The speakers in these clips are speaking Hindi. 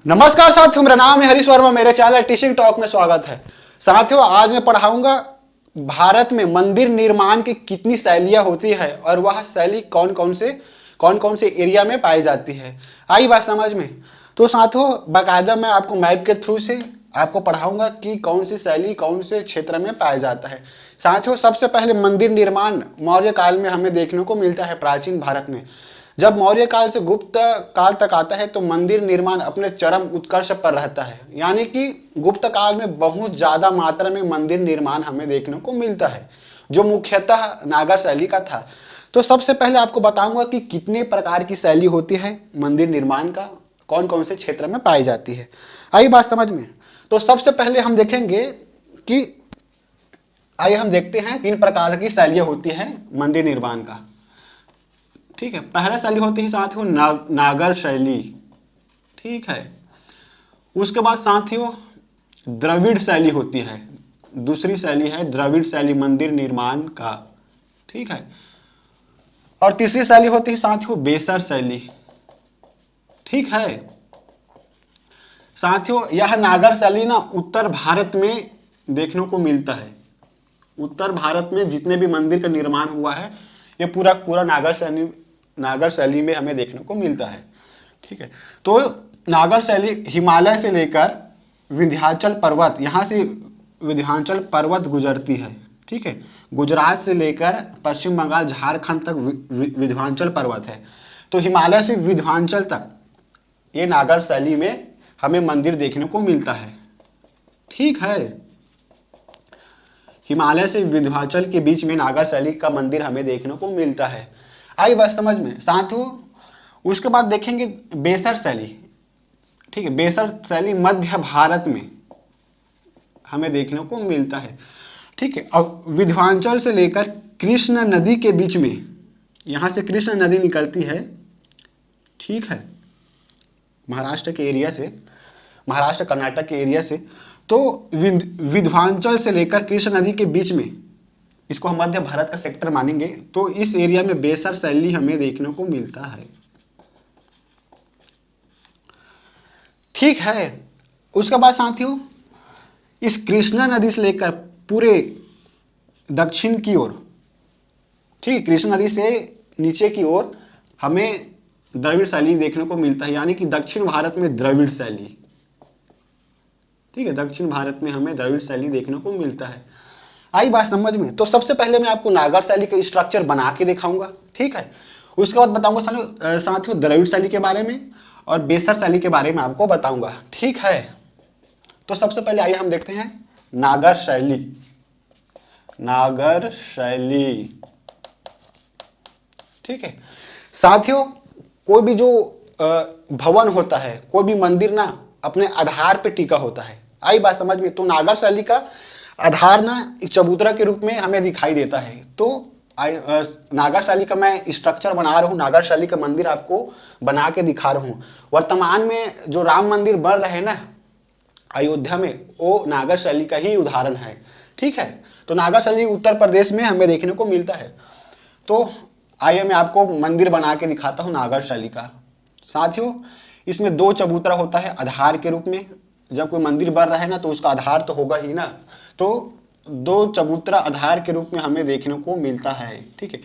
नमस्कार साथियों, मेरा नाम है हरीश वर्मा। मेरे चैनल टीचिंग टॉक में स्वागत है। साथियों, आज मैं पढ़ाऊंगा भारत में मंदिर निर्माण की कितनी शैलियां होती है और वह शैली कौन कौन से एरिया में पाई जाती है। आई बात समझ में? तो साथियों, बाकायदा मैं आपको मैप के थ्रू से आपको पढ़ाऊंगा कि कौन सी शैली कौन से क्षेत्र में पाया जाता है। साथियों, सबसे पहले मंदिर निर्माण मौर्य काल में हमें देखने को मिलता है। प्राचीन भारत में जब मौर्य काल से गुप्त काल तक आता है तो मंदिर निर्माण अपने चरम उत्कर्ष पर रहता है। यानी कि गुप्त काल में बहुत ज़्यादा मात्रा में मंदिर निर्माण हमें देखने को मिलता है, जो मुख्यतः नागर शैली का था। तो सबसे पहले आपको बताऊंगा कि कितने प्रकार की शैली होती है मंदिर निर्माण का, कौन कौन से क्षेत्र में पाई जाती है। आई बात समझ में? तो सबसे पहले हम देखेंगे कि आइए हम देखते हैं 3 प्रकार की शैलियाँ होती है मंदिर निर्माण का। ठीक है, पहला शैली होती है साथियों नागर शैली। ठीक है, उसके बाद साथियों द्रविड़ शैली होती है। दूसरी शैली है द्रविड़ शैली मंदिर निर्माण का। ठीक है, और तीसरी शैली होती है साथियों बेसर शैली। ठीक है साथियों, यह नागर शैली ना उत्तर भारत में देखने को मिलता है। उत्तर भारत में जितने भी मंदिर का निर्माण हुआ है, ये पूरा पूरा नागर शैली में हमें देखने को मिलता है। ठीक है, तो नागर शैली हिमालय से लेकर विंध्याचल पर्वत, यहाँ से विंध्याचल पर्वत गुजरती है। ठीक है, गुजरात से लेकर पश्चिम बंगाल झारखंड तक विंध्याचल पर्वत है। तो हिमालय से विंध्याचल तक ये नागर शैली में हमें मंदिर देखने को मिलता है। ठीक है, हिमालय से विंध्याचल के बीच में नागर शैली का मंदिर हमें देखने को मिलता है। आई बात समझ में साथियों? उसके बाद देखेंगे बेसर शैली। ठीक है, बेसर शैली मध्य भारत में हमें देखने को मिलता है। ठीक है, अब विंध्याचल से लेकर कृष्ण नदी के बीच में, यहाँ से कृष्ण नदी निकलती है। ठीक है, महाराष्ट्र के एरिया से, महाराष्ट्र कर्नाटक के एरिया से, तो विंध्याचल से लेकर कृष्ण नदी के बीच में, इसको हम मध्य भारत का सेक्टर मानेंगे। तो इस एरिया में बेसर शैली हमें देखने को मिलता है। ठीक है, उसके बाद साथियों इस कृष्णा नदी से लेकर पूरे दक्षिण की ओर, ठीक है, कृष्णा नदी से नीचे की ओर हमें द्रविड़ शैली देखने को मिलता है। यानी कि दक्षिण भारत में द्रविड़ शैली। ठीक है, दक्षिण भारत में हमें द्रविड़ शैली देखने को मिलता है। आई बात समझ में? तो सबसे पहले मैं आपको नागर शैली का स्ट्रक्चर बना के दिखाऊंगा। ठीक है, उसके बाद बताऊंगा साथियों द्रविड़ शैली के बारे में और बेसर शैली के बारे में आपको बताऊंगा। ठीक है, तो सबसे पहले आइए हम देखते हैं नागर शैली। नागर शैली। ठीक है साथियों, कोई भी जो भवन होता है, कोई भी मंदिर ना अपने आधार पे टिका होता है। आई बात समझ में? तो नागर शैली का आधार ना एक चबूतरा के रूप में हमें दिखाई देता है। तो नागर शैली का मैं स्ट्रक्चर बना रहा हूँ, नागर शैली का मंदिर आपको बना के दिखा रहा हूँ। वर्तमान में जो राम मंदिर बन रहे हैं ना अयोध्या में, वो नागर शैली का ही उदाहरण है। ठीक है, तो नागर शैली उत्तर प्रदेश में हमें देखने को मिलता है। तो आइए मैं आपको मंदिर बना के दिखाता हूँ नागर शैली का। साथियों, इसमें 2 चबूतरा होता है आधार के रूप में। जब कोई मंदिर बन रहा है ना तो उसका आधार तो होगा ही ना, तो 2 चबूतरा आधार के रूप में हमें देखने को मिलता है। ठीक है,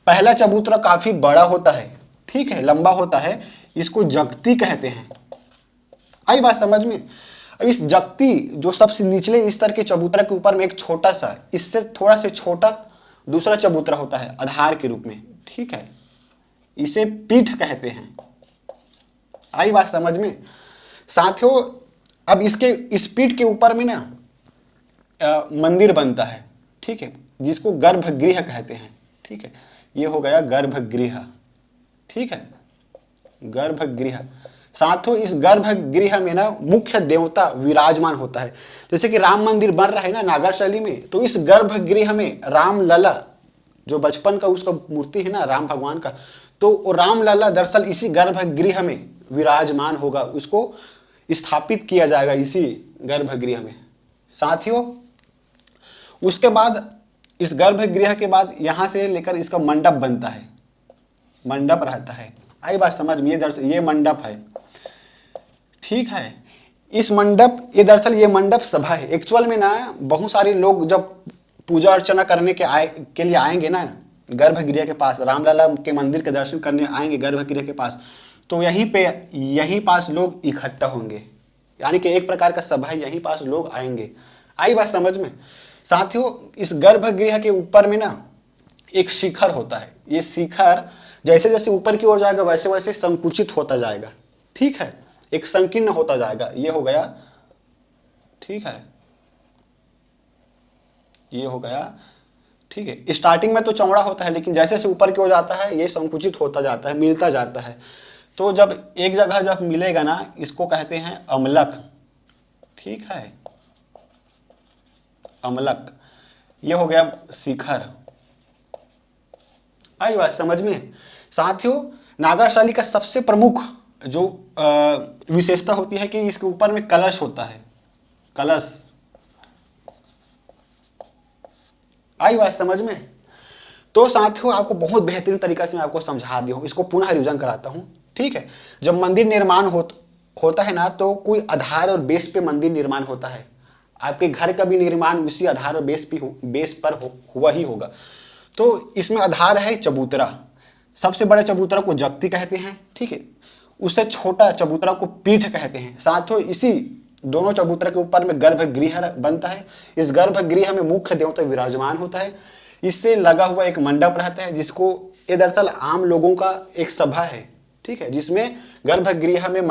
पहला चबूतरा काफी बड़ा होता है। ठीक है, लंबा होता है, इसको जगती कहते हैं। आई बात समझ में? अब इस जगती जो सबसे निचले स्तर के चबूतरा के ऊपर में एक छोटा सा, इससे थोड़ा से छोटा दूसरा चबूतरा होता है आधार के रूप में। ठीक है, इसे पीठ कहते हैं। आई बात समझ में साथियों? अब इसके इस पीठ के ऊपर में ना मंदिर बनता है। ठीक है, जिसको गर्भगृह कहते हैं। ठीक है, ये हो गया गर्भगृह। ठीक है, गर्भगृह। साथियों, इस गर्भगृह में ना मुख्य देवता विराजमान होता है। जैसे कि राम मंदिर बन रहा है ना नागर शैली में, तो इस गर्भगृह में राम लला, जो बचपन का उसका मूर्ति है ना राम भगवान का, तो राम लला दरअसल इसी गर्भगृह में विराजमान होगा। उसको स्थापित किया जाएगा इसी गर्भगृह में। साथियों, उसके बाद इस गर्भगृह के बाद यहां से लेकर इसका मंडप बनता है, मंडप रहता है। आई बात समझ में? ये मंडप है। ठीक है। इस मंडप, ये दरअसल ये मंडप सभा है। एक्चुअल में ना बहुत सारे लोग जब पूजा अर्चना करने के लिए आएंगे ना गर्भगृह के पास, रामलला के मंदिर के दर्शन करने आएंगे गर्भगृह के पास, तो यहीं पास लोग इकट्ठा होंगे, यानी कि एक प्रकार का सभा है, यहीं पास लोग आएंगे। आई बात समझ में? साथियों, इस गर्भगृह के ऊपर में ना एक शिखर होता है। ये शिखर जैसे जैसे ऊपर की ओर जाएगा वैसे वैसे संकुचित होता जाएगा। ठीक है, एक संकीर्ण होता जाएगा। ये हो गया, ठीक है, ये हो गया। ठीक है, स्टार्टिंग में तो चौड़ा होता है, लेकिन जैसे जैसे ऊपर की ओर जाता है ये संकुचित होता जाता है, मिलता जाता है। तो जब एक जगह जब मिलेगा ना, इसको कहते हैं अम्लक। ठीक है, अम्लक। ये हो गया शिखर। आई बात समझ में? साथियों, नागाशाली का सबसे प्रमुख जो विशेषता होती है कि इसके ऊपर में कलश होता है। कलश। आई बात समझ में? तो साथियों, आपको बहुत बेहतरीन तरीका से मैं आपको समझा दिया हूं, इसको पुनः रिविजन कराता हूं। ठीक है, जब मंदिर निर्माण होता है ना, तो कोई आधार और बेस पे मंदिर निर्माण होता है। आपके घर का भी निर्माण उसी आधार और बेस पर हुआ ही होगा। तो इसमें आधार है चबूतरा। सबसे बड़े चबूतरा को जगती कहते हैं। ठीक है, उससे छोटा चबूतरा को पीठ कहते हैं। साथियों, इसी दोनों चबूतरा के ऊपर में गर्भगृह बनता है। इस गर्भगृह में मुख्य देवता विराजमान होता है। इससे लगा हुआ एक मंडप रहता है, जिसको ये दरअसल आम लोगों का एक सभा है। ठीक है, जिसमें गर्भगृह में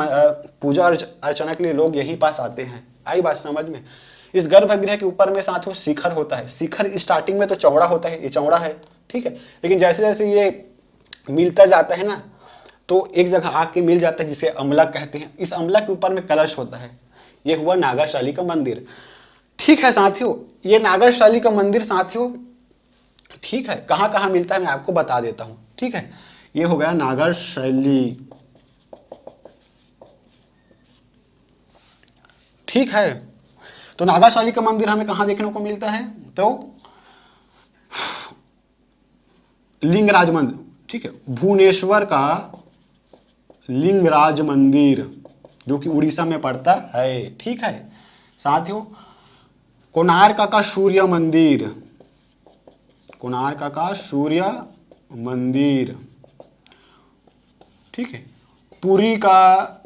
पूजा अर्चना के लिए लोग यहीं पास आते हैं। आई बात समझ में? इस गर्भगृह के ऊपर में साथियों शिखर होता है। शिखर स्टार्टिंग में तो चौड़ा होता है, ये चौड़ा है। ठीक है, लेकिन जैसे जैसे ये मिलता जाता है ना, तो एक जगह आके मिल जाता है, जिसे अम्लक कहते हैं। इस अम्लक के ऊपर में कलश होता है। ये हुआ नागाशाली का मंदिर। ठीक है साथियों, ये नागाशाली का मंदिर साथियों, ठीक है, कहाँ कहाँ मिलता है मैं आपको बता देता हूँ। ठीक है, ये हो गया नागाशाली। ठीक है, तो नागाशाली का मंदिर हमें कहाँ देखने को मिलता है? तो लिंगराज मंदिर। ठीक है, भुवनेश्वर का लिंगराज मंदिर, जो कि उड़ीसा में पड़ता है। ठीक है साथियों, कोणार्क का सूर्य मंदिर। कोणार्क का सूर्य मंदिर। ठीक है, पुरी का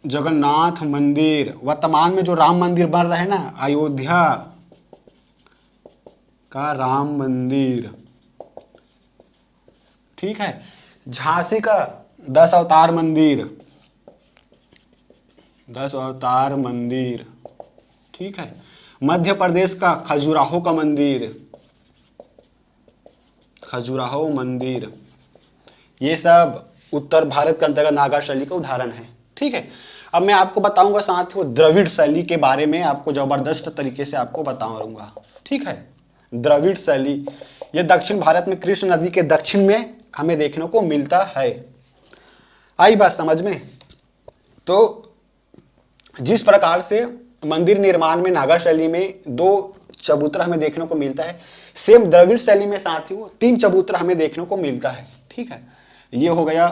जगन्नाथ मंदिर। वर्तमान में जो राम मंदिर बन रहा है ना, अयोध्या का राम मंदिर। ठीक है, झांसी का 10 अवतार मंदिर। 10 अवतार मंदिर। ठीक है, मध्य प्रदेश का खजुराहो का मंदिर। खजुराहो मंदिर। ये सब उत्तर भारत के अंतर्गत नागाशैली का उदाहरण है। ठीक है, अब मैं आपको बताऊंगा साथियों द्रविड़ शैली के बारे में, आपको जबरदस्त तरीके से आपको बताऊंगा। ठीक है, द्रविड़ शैली ये दक्षिण भारत में कृष्ण नदी के दक्षिण में हमें देखने को मिलता है। आई बात समझ में? तो जिस प्रकार से मंदिर निर्माण में नागा शैली में 2 चबूतरा हमें देखने को मिलता है, सेम द्रविड़ शैली में साथियों 3 चबूतरा हमें देखने को मिलता है। ठीक है, ये हो गया,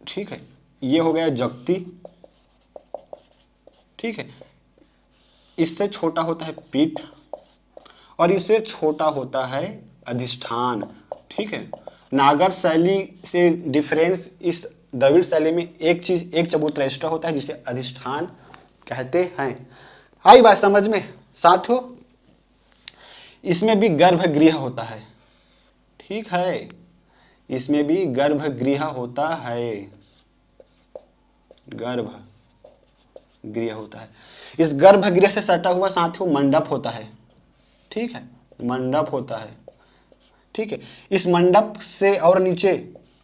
ठीक है, ये हो गया जगती। ठीक है, इससे छोटा होता है पीठ और इससे छोटा होता है अधिष्ठान। ठीक है, नागर शैली से डिफरेंस इस द्रविड़ शैली में एक चबूतरा एक्स्ट्रा होता है, जिसे अधिष्ठान कहते हैं। आई बात समझ में? साथियों, इसमें भी गर्भगृह होता है। ठीक है, इसमें भी गर्भगृह होता है। गर्भगृह होता है। इस गर्भगृह से सटा हुआ साथियों मंडप होता है। ठीक है, मंडप होता है। ठीक है, इस मंडप से और नीचे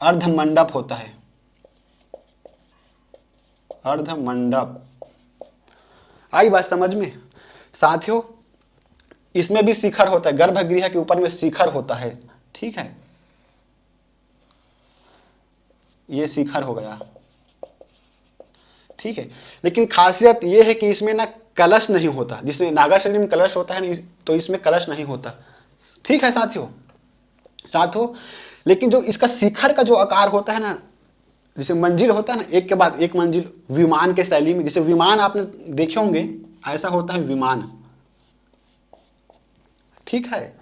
अर्ध मंडप होता है। अर्ध मंडप। आई बात समझ में? साथियों, इसमें भी शिखर होता है। गर्भगृह के ऊपर में शिखर होता है। ठीक है, ये शिखर हो गया। ठीक है, लेकिन खासियत ये है कि इसमें ना कलश नहीं होता। जिसमें नागा शैली में कलश होता है, तो इसमें कलश नहीं होता। ठीक है साथियों, लेकिन जो इसका शिखर का जो आकार होता है ना, जैसे मंजिल होता है ना, एक के बाद एक मंजिल, विमान के शैली में, जैसे विमान आपने देखे होंगे, ऐसा होता है विमान। ठीक है,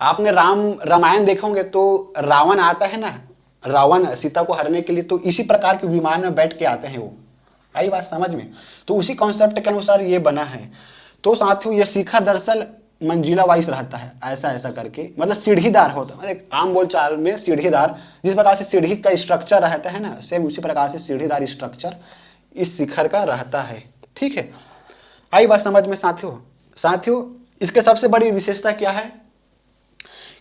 आपने रामायण देखा होंगे तो रावण आता है ना, रावण सीता को हरने के लिए, तो इसी प्रकार के विमान में बैठ के आते हैं वो। आई बात समझ में? तो उसी कॉन्सेप्ट के अनुसार ये बना है। तो साथियों ये शिखर दरअसल मंजिला वाइज रहता है, ऐसा ऐसा करके, मतलब सीढ़ीदार होता है, मतलब आम बोलचाल में सीढ़ीदार, जिस प्रकार से सीढ़ी का स्ट्रक्चर रहता है ना, सेम उसी प्रकार से सीढ़ीदार स्ट्रक्चर इस शिखर का रहता है। ठीक है, आई बात समझ में साथियों? साथियों इसके सबसे बड़ी विशेषता क्या है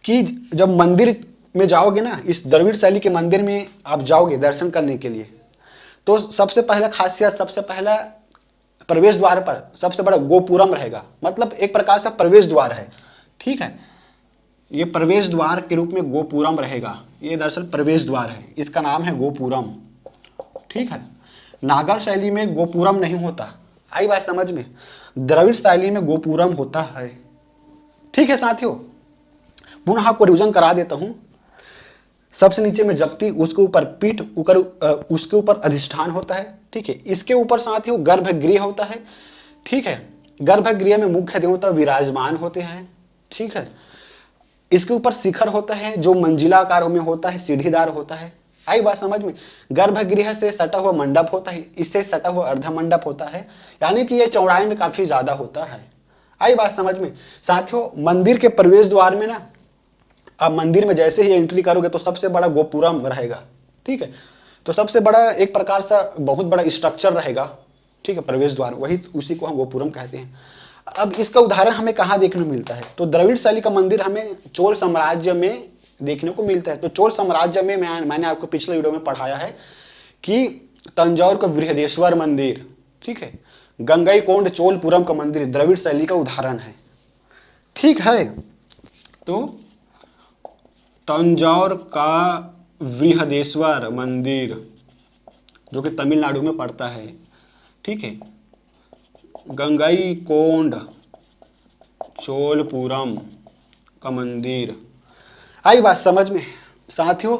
कि जब मंदिर में जाओगे ना, इस द्रविड़ शैली के मंदिर में आप जाओगे दर्शन करने के लिए, तो सबसे पहला खासियत, सबसे पहला प्रवेश द्वार पर सबसे बड़ा गोपुरम रहेगा, मतलब एक प्रकार से प्रवेश द्वार है। ठीक है, ये प्रवेश द्वार के रूप में गोपुरम रहेगा, ये दरअसल प्रवेश द्वार है, इसका नाम है गोपुरम। ठीक है, नागर शैली में गोपुरम नहीं होता। आई बात समझ में? द्रविड़ शैली में गोपुरम होता है। ठीक है साथियों, पुनः आपको रिविजन करा देता हूं। सबसे नीचे में जप्ती, उसके ऊपर पीठ, उसके ऊपर अधिष्ठान होता है। ठीक है, इसके ऊपर साथियों गर्भगृह होता है। ठीक है, गर्भगृह में मुख्य देवता विराजमान होते हैं। ठीक है, इसके ऊपर शिखर होता है जो मंजिलाकार में होता है, सीढ़ीदार होता है। आई बात समझ में? गर्भगृह से सटा हुआ मंडप होता है, इससे सटा हुआ अर्ध मंडप होता है, यानी कि ये चौड़ाई में काफी ज्यादा होता है। आई बात समझ में? साथियों मंदिर के प्रवेश द्वार में ना, आप मंदिर में जैसे ही एंट्री करोगे तो सबसे बड़ा गोपुरम रहेगा। ठीक है, तो सबसे बड़ा एक प्रकार से बहुत बड़ा स्ट्रक्चर रहेगा। ठीक है, प्रवेश द्वार, वही उसी को हम गोपुरम कहते हैं। अब इसका उदाहरण हमें कहाँ देखने को मिलता है? तो द्रविड़ शैली का मंदिर हमें चोल साम्राज्य में देखने को मिलता है। तो चोल साम्राज्य में मैंने आपको पिछले वीडियो में पढ़ाया है कि तंजौर का बृहदेश्वर मंदिर, ठीक है, गंगईकोंड चोलपुरम का मंदिर द्रविड़ शैली का उदाहरण है। ठीक है, तो तंजौर का बृहदेश्वर मंदिर जो कि तमिलनाडु में पड़ता है। ठीक है, गंगईकोंड चोलपुरम का मंदिर। आई बात समझ में साथियों?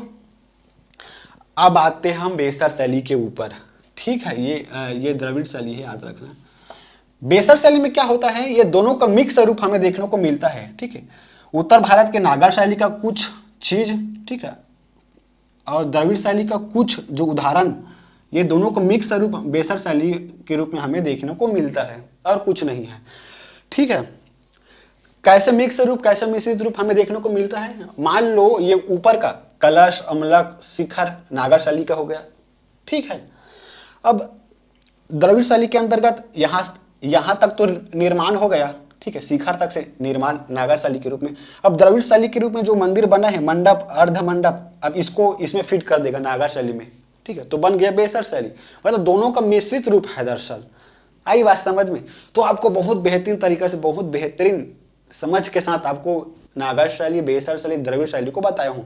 अब आते हैं हम बेसर शैली के ऊपर। ठीक है, ये द्रविड़ शैली है, याद रखना। बेसर शैली में क्या होता है, ये दोनों का मिक्स रूप हमें देखने को मिलता है। ठीक है, उत्तर भारत के नागर शैली का कुछ चीज, ठीक है, और द्रविड़ शैली का कुछ जो उदाहरण, ये दोनों को मिक्स रूप बेसर शैली के रूप में हमें देखने को मिलता है, और कुछ नहीं है। ठीक है, कैसे मिक्स रूप, कैसे मिश्रित रूप हमें देखने को मिलता है? मान लो ये ऊपर का कलश, अमलक, शिखर नागर शैली का हो गया। ठीक है, अब द्रविड़ शैली के अंतर्गत यहाँ तक तो निर्माण हो गया। ठीक है, शिखर तक से निर्माण नागर शैली के रूप में। अब द्रविड़ शैली के रूप में जो मंदिर बना है, मंडप, अर्ध मंडप, अब इसको इसमें फिट कर देगा नागर शैली में। ठीक है, तो बन गया बेसर शैली, मतलब दोनों का मिश्रित रूप है दरअसल। आई बात समझ में? तो आपको बहुत बेहतरीन तरीके से, बहुत बेहतरीन समझ के साथ आपको नागर शैली, बेसर शैली, द्रविड़ शैली को बताया हूँ।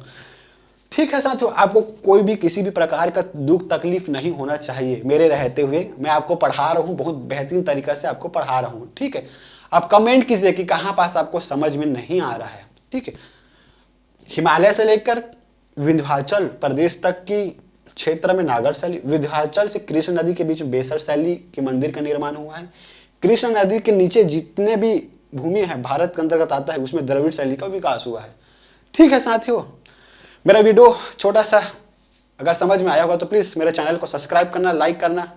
ठीक है साथियों, आपको कोई भी किसी भी प्रकार का दुख तकलीफ नहीं होना चाहिए मेरे रहते हुए। मैं आपको पढ़ा रहा हूँ, बहुत बेहतरीन तरीके से आपको पढ़ा रहा हूँ। ठीक है, आप कमेंट कीजिए कि कहाँ पास आपको समझ में नहीं आ रहा है। ठीक है, हिमालय से लेकर विंध्याचल प्रदेश तक की क्षेत्र में नागर शैली, विंध्याचल से कृष्ण नदी के बीच बेसर शैली के मंदिर का निर्माण हुआ है। कृष्ण नदी के नीचे जितने भी भूमि है भारत के अंतर्गत आता है, उसमें द्रविड़ शैली का विकास हुआ है। ठीक है साथियों, मेरा वीडियो छोटा सा अगर समझ में आया होगा तो प्लीज मेरे चैनल को सब्सक्राइब करना, लाइक करना।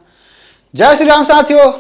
जय श्री राम साथियों।